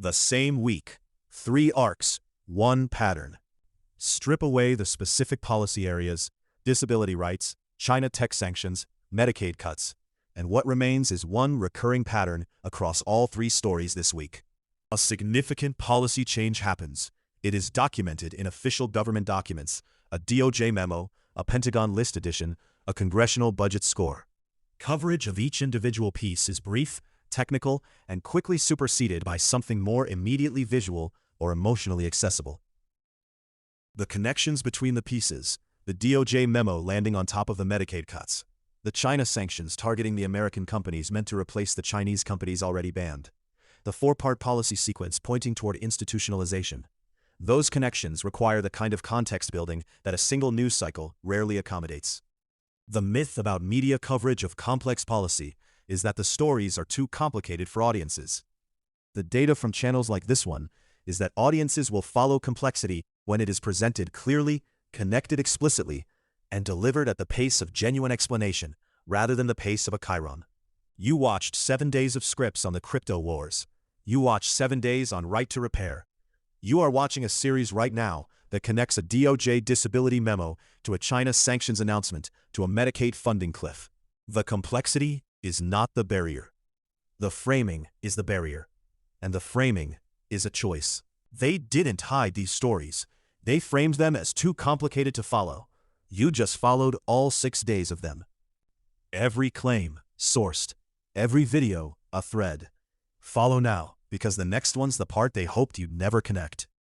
The same week, 3 arcs, 1 pattern. Strip away the specific policy areas, disability rights, China tech sanctions, Medicaid cuts, and what remains is one recurring pattern across all 3 stories this week. A significant policy change happens. It is documented in official government documents, a DOJ memo, a Pentagon list edition, a congressional budget score. Coverage of each individual piece is brief, technical, and quickly superseded by something more immediately visual or emotionally accessible. The connections between the pieces, the DOJ memo landing on top of the Medicaid cuts, the China sanctions targeting the American companies meant to replace the Chinese companies already banned, the 4-part policy sequence pointing toward institutionalization. Those connections require the kind of context building that a single news cycle rarely accommodates. The myth about media coverage of complex policy is that the stories are too complicated for audiences. The data from channels like this one is that audiences will follow complexity when it is presented clearly, connected explicitly, and delivered at the pace of genuine explanation rather than the pace of a chyron. You watched 7 days of scripts on the crypto wars. You watched 7 days on Right to Repair. You are watching a series right now that connects a DOJ disability memo to a China sanctions announcement to a Medicaid funding cliff. The complexity is not the barrier. The framing is the barrier. And the framing is a choice. They didn't hide these stories. They framed them as too complicated to follow. You just followed all 6 days of them. Every claim, sourced. Every video, a thread. Follow now, because the next one's the part they hoped you'd never connect.